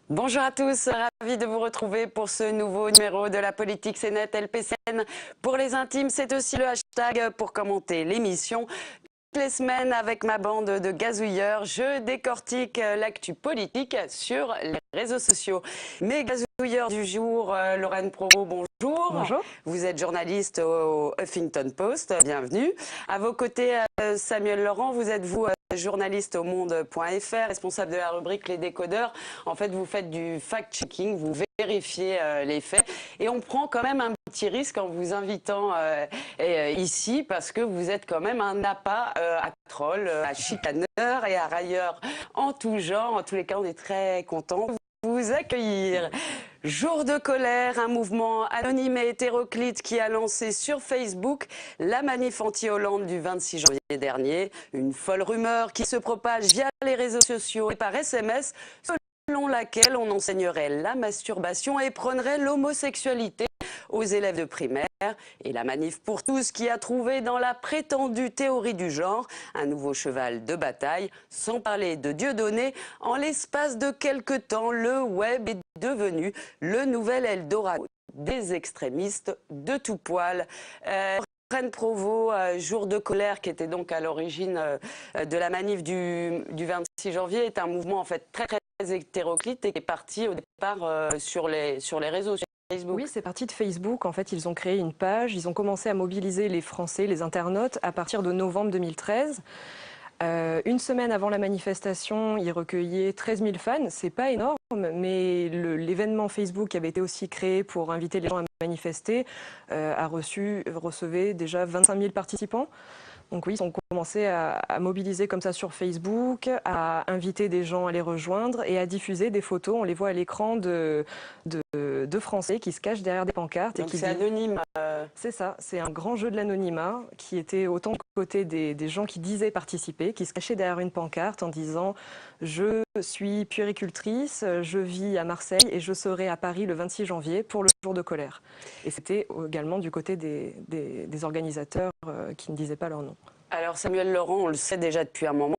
Bonjour à tous, ravi de vous retrouver pour ce nouveau numéro de la politique c'est net LPCN. Pour les intimes, c'est aussi le hashtag pour commenter l'émission. Toutes les semaines, avec ma bande de gazouilleurs, je décortique l'actu politique sur les réseaux sociaux. Mes gazouilleurs du jour, Lorraine Provost, bonjour. Bonjour. Vous êtes journaliste au Huffington Post, bienvenue. À vos côtés, Samuel Laurent, vous êtes journaliste au monde.fr, responsable de la rubrique Les Décodeurs. En fait, vous faites du fact-checking, vous vérifiez les faits. Et on prend quand même un petit risque en vous invitant ici, parce que vous êtes quand même un appât à troll, à chicaneur et à railleur en tout genre. En tous les cas, on est très contents de vous accueillir. Jour de colère, un mouvement anonyme et hétéroclite qui a lancé sur Facebook la manif anti-Hollande du 26 janvier dernier. Une folle rumeur qui se propage via les réseaux sociaux et par SMS, selon laquelle on enseignerait la masturbation et prônerait l'homosexualité aux élèves de primaire. Et la manif pour tous qui a trouvé dans la prétendue théorie du genre un nouveau cheval de bataille, sans parler de Dieudonné. En l'espace de quelques temps, le web est devenu le nouvel Eldorado des extrémistes de tout poil. Lorraine Provost, jour de colère, qui était donc à l'origine de la manif du 26 janvier, est un mouvement en fait très hétéroclite et qui est parti au départ sur les réseaux. Facebook. Oui, c'est parti de Facebook. En fait, ils ont créé une page. Ils ont commencé à mobiliser les Français, les internautes, à partir de novembre 2013. Une semaine avant la manifestation, ils recueillaient 13 000 fans. C'est pas énorme, mais l'événement Facebook qui avait été aussi créé pour inviter les gens à manifester recevait déjà 25 000 participants. Donc oui, ils ont commencé à mobiliser comme ça sur Facebook, à inviter des gens à les rejoindre et à diffuser des photos. On les voit à l'écran de Français qui se cachent derrière des pancartes. Donc c'est anonyme. C'est ça, c'est un grand jeu de l'anonymat qui était autant côté des gens qui disaient participer, qui se cachaient derrière une pancarte en disant « Je suis puéricultrice, je vis à Marseille et je serai à Paris le 26 janvier pour le jour de colère ». Et c'était également du côté des organisateurs qui ne disaient pas leur nom. Alors Samuel Laurent, on le sait déjà depuis un moment,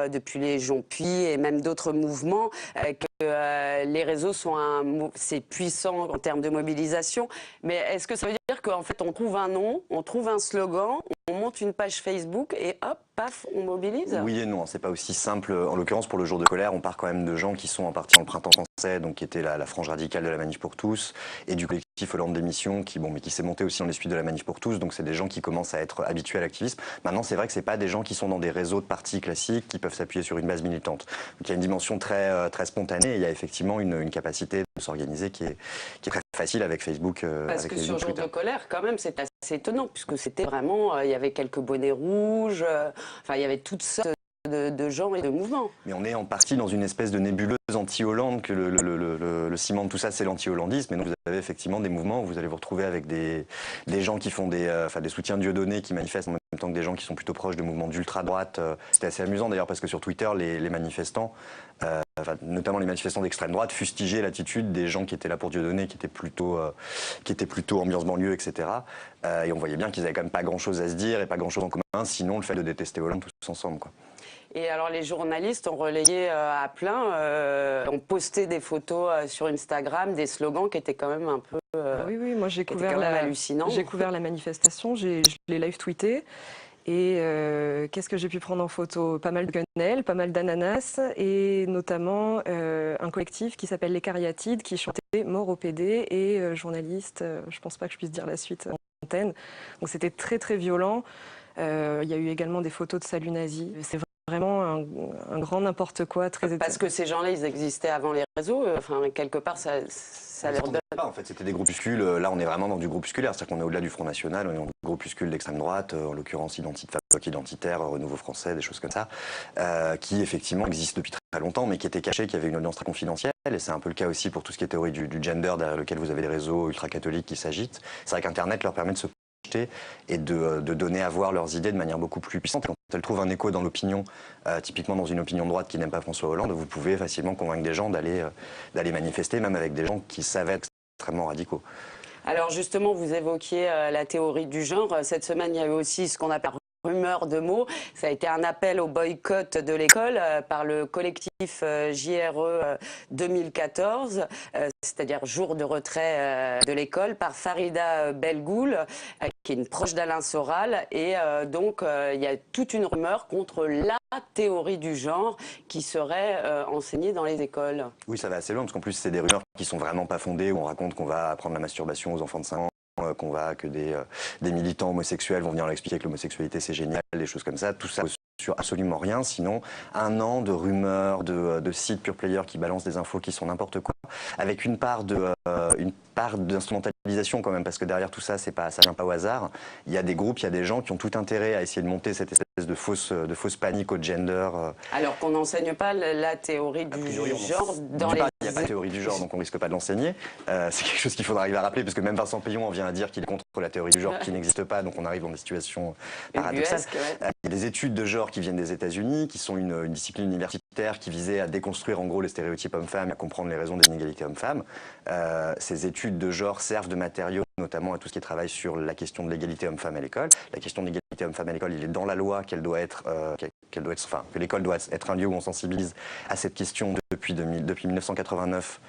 depuis les Jompi et même d'autres mouvements, que les réseaux sont c'est puissant en termes de mobilisation. Mais est-ce que ça veut dire qu'en fait on trouve un nom, on trouve un slogan, on monte une page Facebook et hop, paf, on mobilise? Oui et non, c'est pas aussi simple. En l'occurrence, pour le jour de colère, on part quand même de gens qui sont en partie dans le printemps français, donc qui était la frange radicale de la Manif pour tous, et du collectif Hollande Démission, qui s'est monté aussi dans les suites de la Manif pour tous. Donc c'est des gens qui commencent à être habitués à l'activisme. Maintenant, c'est vrai que c'est pas des gens qui sont dans des réseaux de partis classiques, qui peuvent s'appuyer sur une base militante. Donc il y a une dimension très spontanée. Et il y a effectivement une capacité de s'organiser qui est très facile avec Facebook. Parce que sur jour de colère, quand même, c'est assez étonnant, puisque c'était vraiment, il y avait quelques bonnets rouges, enfin il y avait toutes sortes de gens et de mouvements. Mais on est en partie dans une espèce de nébuleuse anti-Hollande, que le ciment de tout ça, c'est l'anti-hollandisme. Et donc vous avez effectivement des mouvements où vous allez vous retrouver avec des gens qui font des soutiens Dieudonné, qui manifestent en même temps que des gens qui sont plutôt proches de mouvements d'ultra-droite. C'était assez amusant d'ailleurs, parce que sur Twitter, les manifestants, notamment les manifestants d'extrême droite, fustigeaient l'attitude des gens qui étaient là pour Dieudonné, qui étaient plutôt ambiance banlieue, etc. Et on voyait bien qu'ils n'avaient quand même pas grand-chose à se dire et pas grand-chose en commun, sinon le fait de détester Hollande tous ensemble, quoi. Et alors les journalistes ont relayé à plein, ont posté des photos sur Instagram, des slogans qui étaient quand même un peu oui, moi j'ai couvert la manifestation, je l'ai live tweeté. Et qu'est-ce que j'ai pu prendre en photo? Pas mal de quenelles, pas mal d'ananas et notamment un collectif qui s'appelle Les Cariatides qui chantait Mort au PD et journaliste, je pense pas que je puisse dire la suite en antenne. Donc c'était très violent. Il y a eu également des photos de salut nazi. C'est vraiment un grand n'importe quoi. Parce que ces gens-là, ils existaient avant les réseaux. Enfin, quelque part, ça leur donne. En fait, c'était des groupuscules. Là, on est vraiment dans du groupusculaire. C'est-à-dire qu'on est au-delà du Front National. On est dans du groupuscule d'extrême droite, en l'occurrence Identitaire, Renouveau Français, des choses comme ça, qui effectivement existent depuis très longtemps, mais qui étaient cachés, qui avaient une audience très confidentielle. Et c'est un peu le cas aussi pour tout ce qui est théorie du gender, derrière lequel vous avez des réseaux ultra-catholiques qui s'agitent. C'est vrai qu'Internet leur permet de se et de donner à voir leurs idées de manière beaucoup plus puissante. Quand elles trouvent un écho dans l'opinion, typiquement dans une opinion de droite qui n'aime pas François Hollande, vous pouvez facilement convaincre des gens d'aller manifester, même avec des gens qui savaient être extrêmement radicaux. Alors justement, vous évoquiez la théorie du genre. Cette semaine, il y avait aussi ce qu'on appelle rumeurs de mots. Ça a été un appel au boycott de l'école par le collectif JRE 2014, c'est-à-dire jour de retrait de l'école, par Farida Belgoul, qui est une proche d'Alain Soral. Et donc, il y a toute une rumeur contre la théorie du genre qui serait enseignée dans les écoles. Oui, ça va assez loin, parce qu'en plus, c'est des rumeurs qui sont vraiment pas fondées, où on raconte qu'on va apprendre la masturbation aux enfants de 5 ans, que des militants homosexuels vont venir leur expliquer que l'homosexualité c'est génial, des choses comme ça. Tout ça sur absolument rien, sinon un an de rumeurs, de sites pure player qui balancent des infos qui sont n'importe quoi, avec une part d'instrumentalisation quand même, parce que derrière tout ça, ça vient pas au hasard. Il y a des groupes, il y a des gens qui ont tout intérêt à essayer de monter cette espèce de fausse panique au gender. Alors qu'on n'enseigne pas la théorie du genre dans les... Il n'y a pas de théorie du genre, donc on risque pas de l'enseigner. C'est quelque chose qu'il faudra arriver à rappeler, parce que même Vincent Payon en vient à dire qu'il est contre la théorie du genre qui n'existe pas, donc on arrive dans des situations paradoxales. Il y a des études de genre qui viennent des États-Unis, qui sont une discipline universitaire qui visait à déconstruire en gros les stéréotypes hommes-femmes et à comprendre les raisons des inégalités hommes-femmes. Ces études de genre servent de matériau notamment à tout ce qui travaille sur la question de l'égalité homme-femme à l'école. La question de l'égalité homme-femme à l'école, il est dans la loi que l'école doit être un lieu où on sensibilise à cette question depuis 1989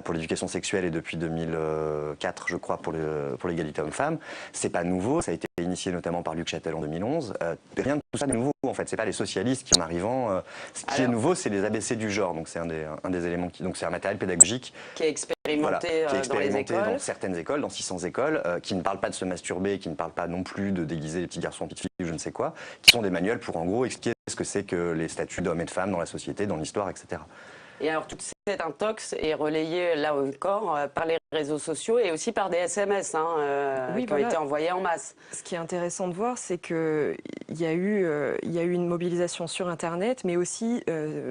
pour l'éducation sexuelle et depuis 2004, je crois, pour l'égalité homme-femme. C'est pas nouveau, ça a été initié notamment par Luc Châtel en 2011. Rien de tout ça n'est nouveau, en fait. C'est pas les socialistes qui, en arrivant... ce qui est nouveau, c'est les ABC du genre. Donc c'est un des éléments donc c'est un matériel pédagogique qui est expérimenté, dans les écoles. Dans certaines écoles, dans 600 écoles, qui ne parlent pas de se masturber, qui ne parlent pas non plus de déguiser les petits garçons en petites filles ou je ne sais quoi, qui sont des manuels pour en gros expliquer ce que c'est que les statuts d'hommes et de femmes dans la société, dans l'histoire, etc. Et alors, toute cette intox est relayée, là encore, par les réseaux sociaux et aussi par des SMS qui ont été envoyés en masse. Ce qui est intéressant de voir, c'est qu'il y a eu une mobilisation sur Internet, mais aussi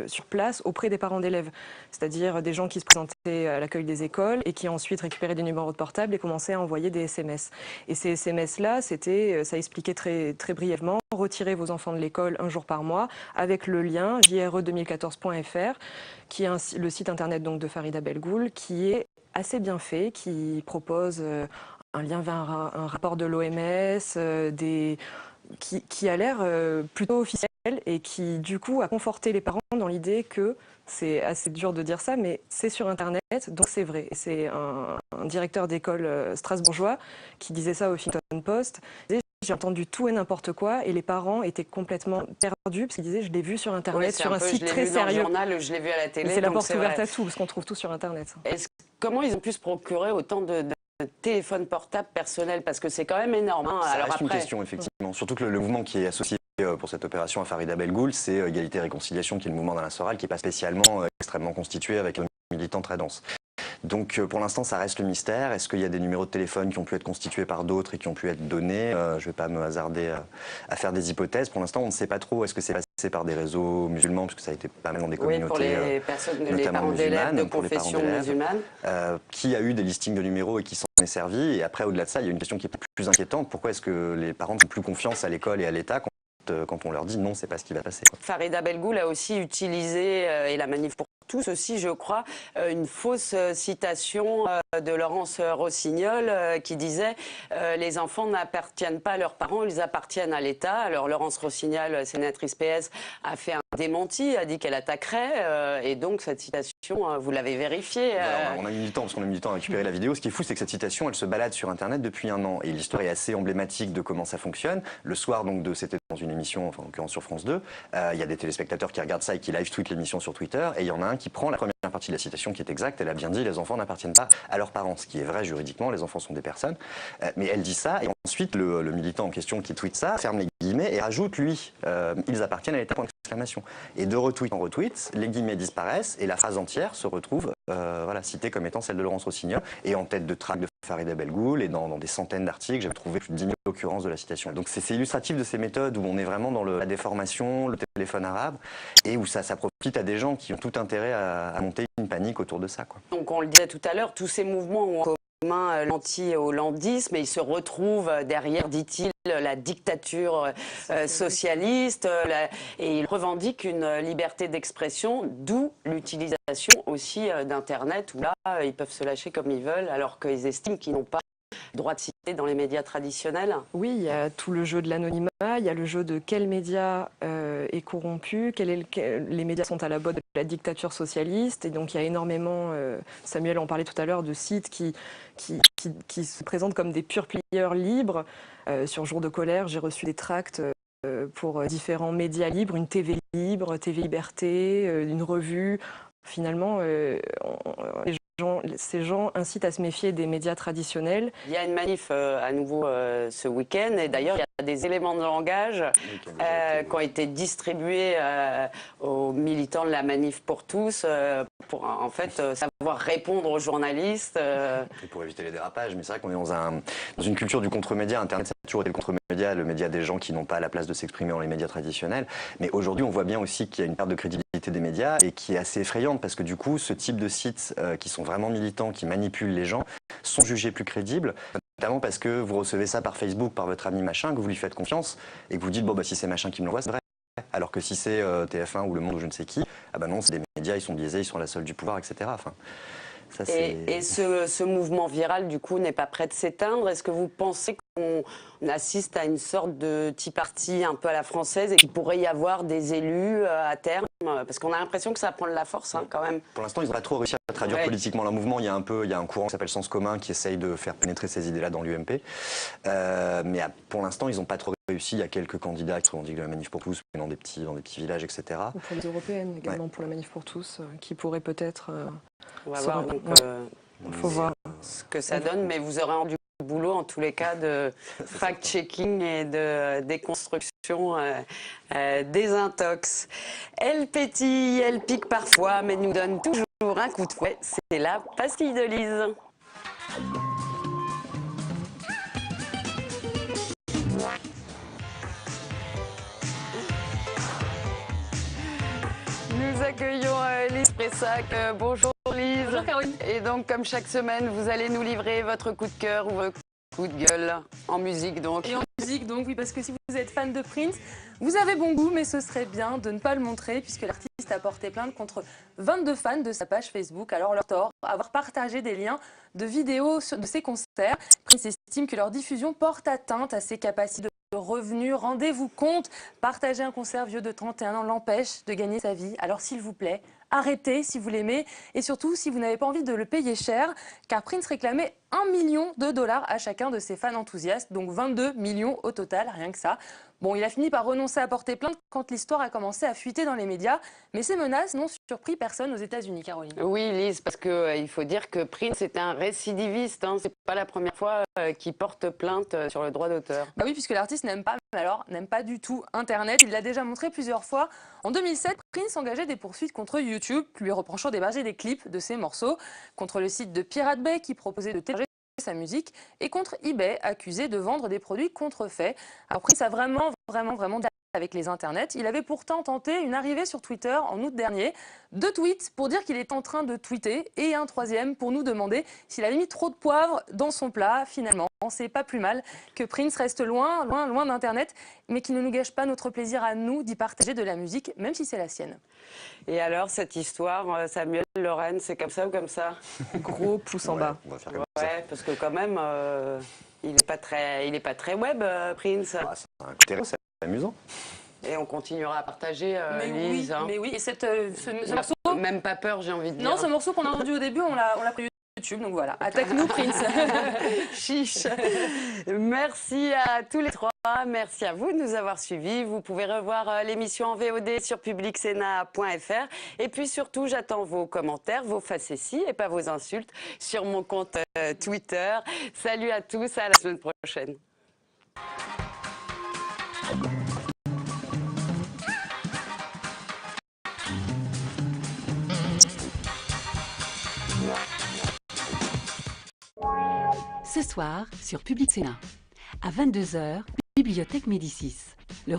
sur place auprès des parents d'élèves. C'est-à-dire des gens qui se présentaient à l'accueil des écoles et qui ensuite récupéraient des numéros de portable et commençaient à envoyer des SMS. Et ces SMS-là, ça expliquait très, très brièvement: retirez vos enfants de l'école un jour par mois, avec le lien jre2014.fr, qui est le site internet donc de Farida Belgoul, qui est assez bien fait, qui propose un lien vers un rapport de l'OMS, qui a l'air plutôt officiel et qui du coup a conforté les parents dans l'idée que, c'est assez dur de dire ça, mais c'est sur Internet, donc c'est vrai. C'est un directeur d'école strasbourgeois qui disait ça au Huffington Post. J'ai entendu tout et n'importe quoi et les parents étaient complètement perdus parce qu'ils disaient: je l'ai vu sur Internet, sur un site très sérieux. Dans le journal, je l'ai vu à la télé. C'est la porte ouverte à tout parce qu'on trouve tout sur Internet. Comment ils ont pu se procurer autant de téléphones portables personnels? Parce que c'est quand même énorme. Ça reste une question, effectivement. Surtout que le mouvement qui est associé pour cette opération à Farida Belgoul, c'est Égalité et Réconciliation, qui est le mouvement d'Alain Soral, qui n'est pas spécialement extrêmement constitué avec un militant très dense. Donc pour l'instant, ça reste le mystère. Est-ce qu'il y a des numéros de téléphone qui ont pu être constitués par d'autres et qui ont pu être donnés? Je ne vais pas me hasarder à faire des hypothèses. Pour l'instant, on ne sait pas trop. Est-ce que c'est passé par des réseaux musulmans, puisque ça a été pas mal dans des communautés, pour les personnes, les parents d'élèves de confession musulmane, qui a eu des listings de numéros et qui s'en est servi. Et après, au-delà de ça, il y a une question qui est plus inquiétante. Pourquoi est-ce que les parents font plus confiance à l'école et à l'État quand on leur dit non, c'est pas ce qui va passer? Farida Belgoul a aussi utilisé, et la Manif pour tous aussi, je crois, une fausse citation de Laurence Rossignol qui disait les enfants n'appartiennent pas à leurs parents, ils appartiennent à l'État. Alors Laurence Rossignol, sénatrice PS, a fait un démenti, a dit qu'elle attaquerait, et donc cette citation, vous l'avez vérifiée. On a mis du temps, parce qu'on a mis du temps à récupérer la vidéo. Ce qui est fou, c'est que cette citation, elle se balade sur Internet depuis un an. Et l'histoire est assez emblématique de comment ça fonctionne. Le soir, donc, c'était dans une émission, enfin, en l'occurrence sur France 2, il y a des téléspectateurs qui regardent ça et qui live-tweetent l'émission sur Twitter, et il y en a un qui prend la première partie de la citation qui est exacte. Elle a bien dit: les enfants n'appartiennent pas à leurs parents, ce qui est vrai juridiquement, les enfants sont des personnes. Mais elle dit ça, et ensuite le militant en question qui tweet ça ferme les guillemets et rajoute lui ils appartiennent à l'État, point d'exclamation. Et de retweet en retweet, les guillemets disparaissent et la phrase entière se retrouve citée comme étant celle de Laurence Rossignol, et en tête de track de Farida Belgoul, et dans des centaines d'articles, j'avais trouvé plus de 10 000 occurrences de la citation. Donc c'est illustratif de ces méthodes où on est vraiment dans la déformation, le téléphone arabe, et où ça profite à des gens qui ont tout intérêt à monter une panique autour de ça, quoi. Donc on le disait tout à l'heure, tous ces mouvements ont en commun l'anti-hollandisme, mais ils se retrouvent derrière, dit-il, la dictature socialiste, et ils revendiquent une liberté d'expression, d'où l'utilisation aussi d'Internet, où là, ils peuvent se lâcher comme ils veulent, alors qu'ils estiment qu'ils n'ont pas droit de cité dans les médias traditionnels? Oui, il y a tout le jeu de l'anonymat, il y a le jeu de quel média est corrompu, les médias sont à la botte de la dictature socialiste, et donc il y a énormément, Samuel en parlait tout à l'heure, de sites qui se présentent comme des pure players libres. Sur Jour de colère, j'ai reçu des tracts pour différents médias libres, une TV libre, TV Liberté, une revue. Finalement, ces gens incitent à se méfier des médias traditionnels. Il y a une manif à nouveau ce week-end, et d'ailleurs il y a des éléments de langage qui ont été distribués aux militants de la manif pour tous, pour en fait savoir répondre aux journalistes. Et pour éviter les dérapages, mais c'est vrai qu'on est dans une culture du contre-média. Internet, ça a toujours été le contre-média, le média des gens qui n'ont pas la place de s'exprimer dans les médias traditionnels. Mais aujourd'hui, on voit bien aussi qu'il y a une perte de crédibilité des médias et qui est assez effrayante, parce que du coup, ce type de sites qui sont vraiment militants, qui manipulent les gens, sont jugés plus crédibles, notamment parce que vous recevez ça par Facebook, par votre ami machin, que vous lui faites confiance et que vous dites, bon, bah, si c'est machin qui me l'envoie, c'est vrai. Alors que si c'est TF1 ou Le Monde ou je ne sais qui, ah bah non, c'est des médias, ils sont biaisés, ils sont à la solde du pouvoir, etc. Enfin, ça, et ce mouvement viral, du coup, n'est pas prêt de s'éteindre. Est-ce que vous pensez qu'on assiste à une sorte de tea party un peu à la française et qu'il pourrait y avoir des élus à terme? Parce qu'on a l'impression que ça prend de la force, quand même. Pour l'instant, ils n'ont pas trop réussi à traduire politiquement leur mouvement. Il y a un courant qui s'appelle Sens commun qui essaye de faire pénétrer ces idées-là dans l'UMP. Mais pour l'instant, ils n'ont pas trop réussi. Il y a quelques candidats qui revendiquent de la manif pour tous, mais dans des petits villages, etc. Ou pour les européennes également, pour la manif pour tous, qui pourraient peut-être... On va voir, donc, faut voir ce que ça donne, mais vous aurez rendu boulot en tous les cas de fact-checking et de déconstruction des intox. Elle pétille, elle pique parfois, mais nous donne toujours un coup de fouet. C'est la pastille de Lise. Nous accueillons Lise Pressac. Bonjour Lise. Bonjour Caroline. Et donc, comme chaque semaine, vous allez nous livrer votre coup de cœur ou votre coup de gueule en musique donc. Et en musique donc, oui, parce que si vous êtes fan de Prince, vous avez bon goût, mais ce serait bien de ne pas le montrer puisque l'artiste a porté plainte contre 22 fans de sa page Facebook. Alors leur tort, avoir partagé des liens de vidéos de ses concerts. Prince estime que leur diffusion porte atteinte à ses capacités de revenus. Rendez-vous compte, partager un concert vieux de 31 ans l'empêche de gagner sa vie. Alors s'il vous plaît, arrêtez si vous l'aimez et surtout si vous n'avez pas envie de le payer cher, car Prince réclamait $1 million à chacun de ses fans enthousiastes, donc 22 millions au total, rien que ça. Bon, il a fini par renoncer à porter plainte quand l'histoire a commencé à fuiter dans les médias, mais ces menaces n'ont surpris personne aux États-Unis, Caroline. Oui, Lise, parce qu'il faut dire que Prince est un récidiviste, c'est pas la première fois qu'il porte plainte sur le droit d'auteur. Bah oui, puisque l'artiste n'aime pas, mais alors n'aime pas du tout Internet. Il l'a déjà montré plusieurs fois. En 2007, Prince engageait des poursuites contre YouTube, lui reprochant d'héberger des clips de ses morceaux, contre le site de Pirate Bay qui proposait de télécharger sa musique, et contre eBay, accusé de vendre des produits contrefaits. Alors Prince a vraiment avec les internets. Il avait pourtant tenté une arrivée sur Twitter en août dernier. 2 tweets pour dire qu'il est en train de tweeter et un 3e pour nous demander s'il avait mis trop de poivre dans son plat. Finalement, c'est pas plus mal que Prince reste loin d'Internet, mais qu'il ne nous gâche pas notre plaisir à nous d'y partager de la musique, même si c'est la sienne. Et alors, cette histoire, Samuel, Lorraine, c'est comme ça ou comme ça? Gros pouce en bas. On va faire comme ça. Ouais, parce que quand même, il n'est pas très web, Prince. Ah, c'est un côté c'est amusant. Et on continuera à partager, mais Lise. Oui, mais oui, et ce morceau... Même pas peur, j'ai envie de dire. Non, ce morceau qu'on a entendu au début, on l'a pris YouTube, donc voilà. Attaque-nous, Prince. Chiche. Merci à tous les trois. Merci à vous de nous avoir suivis. Vous pouvez revoir l'émission en VOD sur publicsena.fr. Et puis surtout, j'attends vos commentaires, vos facéties et pas vos insultes sur mon compte Twitter. Salut à tous, à la semaine prochaine. Ce soir sur Public Sénat, à 22 h, Bibliothèque Médicis. Le